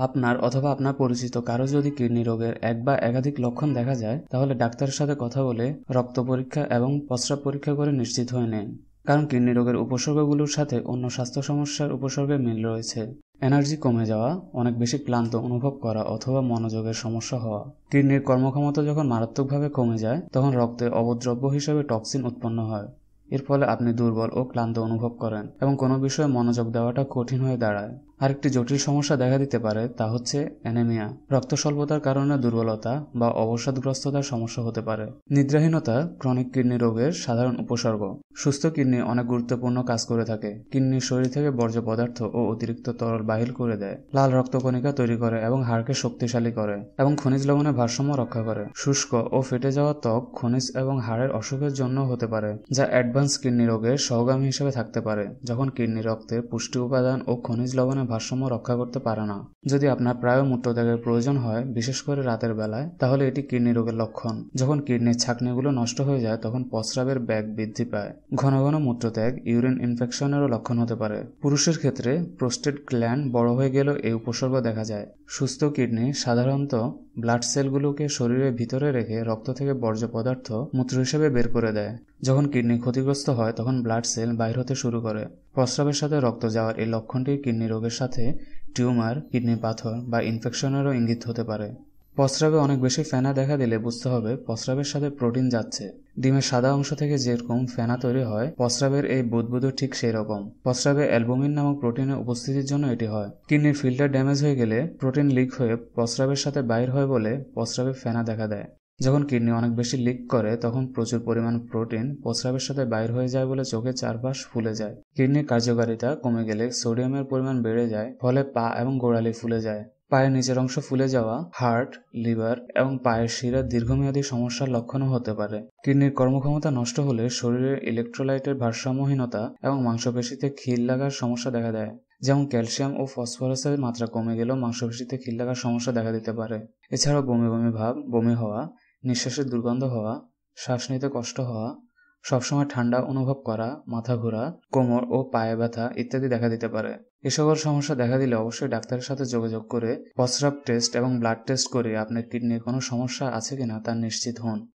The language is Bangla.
আপনার অথবা আপনার পরিচিত কারো যদি কিডনি রোগের এক বা একাধিক লক্ষণ দেখা যায়, তাহলে ডাক্তারের সাথে কথা বলে রক্ত পরীক্ষা এবং প্রস্রাব পরীক্ষা করে নিশ্চিত হয়ে নিন। কারণ কিডনি রোগের উপসর্গগুলোর সাথে অন্য স্বাস্থ্য সমস্যার উপসর্গের মিল রয়েছে। এনার্জি কমে যাওয়া, অনেক বেশি ক্লান্ত অনুভব করা অথবা মনোযোগের সমস্যা হওয়া। কিডনির কর্মক্ষমতা যখন মারাত্মকভাবে কমে যায়, তখন রক্তে অবদ্রব্য হিসেবে টক্সিন উৎপন্ন হয়। এর ফলে আপনি দুর্বল ও ক্লান্ত অনুভব করেন এবং কোনো বিষয়ে মনোযোগ দেওয়াটা কঠিন হয়ে দাঁড়ায়। আরেকটি জটিল সমস্যা দেখা দিতে পারে, তা হচ্ছে অ্যানিমিয়া। রক্ত স্বল্পতার কারণে দুর্বলতা বা অবসাদগ্রস্ততার সমস্যা হতে পারে। নিদ্রাহীনতা ক্রনিক কিডনি রোগের সাধারণ উপসর্গ। সুস্থ কিডনি অনেক গুরুত্বপূর্ণ কাজ করে থাকে। কিডনি শরীর থেকে বর্জ্য পদার্থ ও অতিরিক্ত তরল বাহির করে দেয়, লাল রক্তকণিকা তৈরি করে এবং হাড়কে শক্তিশালী করে এবং খনিজ লবণের ভারসাম্য রক্ষা করে। শুষ্ক ও ফেটে যাওয়া ত্বক খনিজ এবং হাড়ের অসুখের জন্য হতে পারে, যা অ্যাডভান্স কিডনি রোগের সহগামী হিসেবে থাকতে পারে, যখন কিডনি রক্তের পুষ্টি উপাদান ও খনিজ লবণের ভারসাম্য রক্ষা করতে পারে না। যদি আপনার প্রায় মূত্রত্যাগের প্রয়োজন হয়, বিশেষ করে রাতের বেলায়, তাহলে এটি কিডনি রোগের লক্ষণ। যখন কিডনির ছাঁকনিগুলো নষ্ট হয়ে যায়, তখন প্রস্রাবের বেগ বৃদ্ধি পায়। ঘন ঘন মূত্রত্যাগ ইউরিন ইনফেকশনেরও লক্ষণ হতে পারে। পুরুষের ক্ষেত্রে প্রোস্টেট গ্ল্যান্ড বড় হয়ে গেলেও এই উপসর্গ দেখা যায়। সুস্থ কিডনি সাধারণত ব্লাড সেলগুলোকে শরীরের ভিতরে রেখে রক্ত থেকে বর্জ্য পদার্থ মূত্র হিসেবে বের করে দেয়। যখন কিডনি ক্ষতিগ্রস্ত হয়, তখন ব্লাড সেল বাইর হতে শুরু করে। প্রস্রাবের সাথে রক্ত যাওয়ার এই লক্ষণটি কিডনি রোগের সাথে টিউমার, কিডনি পাথর বা ইনফেকশনেরও ইঙ্গিত হতে পারে। প্রস্রাবে অনেক বেশি ফেনা দেখা দিলে বুঝতে হবে প্রস্রাবের সাথে প্রোটিন যাচ্ছে। ডিমের সাদা অংশ থেকে যেরকম ফেনা তৈরি হয়, প্রস্রাবের এই বুদবুদও ঠিক সেই রকম। প্রস্রাবে অ্যালবুমিন নামক প্রোটিনের উপস্থিতির জন্য এটি হয়। কিডনির ফিল্টার ড্যামেজ হয়ে গেলে প্রোটিন লিক হয়ে প্রস্রাবের সাথে বাইর হয় বলে প্রস্রাবে ফেনা দেখা দেয়। যখন কিডনি অনেক বেশি লিক করে, তখন প্রচুর পরিমাণ প্রোটিন প্রস্রাবের সাথে বাইর হয়ে যায় বলে চোখের চারপাশ ফুলে যায়। কিডনির কার্যকারিতা কমে গেলে সোডিয়ামের পরিমাণ বেড়ে যায়, ফলে পা এবং গোড়ালি ফুলে যায়। পায়ের নিচের অংশ ফুলে যাওয়া হার্ট, লিভার এবং পায়ের শিরার দীর্ঘমেয়াদী সমস্যার লক্ষণও হতে পারে। কিডনির কর্মক্ষমতা নষ্ট হলে শরীরের ইলেকট্রোলাইটের ভারসাম্যহীনতা এবং মাংসপেশিতে খিল লাগার সমস্যা দেখা দেয়। যেমন ক্যালসিয়াম ও ফসফরাসের মাত্রা কমে গেলেও মাংসপেশিতে খিল লাগার সমস্যা দেখা দিতে পারে। এছাড়াও বমি বমি ভাব, বমি হওয়া, নিঃশ্বাসের দুর্গন্ধ হওয়া, শ্বাস নিতে কষ্ট হওয়া, সবসময় ঠান্ডা অনুভব করা, মাথা ঘোরা, কোমর ও পায়ে ব্যথা ইত্যাদি দেখা দিতে পারে। এ সকল সমস্যা দেখা দিলে অবশ্যই ডাক্তারের সাথে যোগাযোগ করে প্রস্রাব টেস্ট এবং ব্লাড টেস্ট করে আপনার কিডনির কোনো সমস্যা আছে কিনা তা নিশ্চিত হন।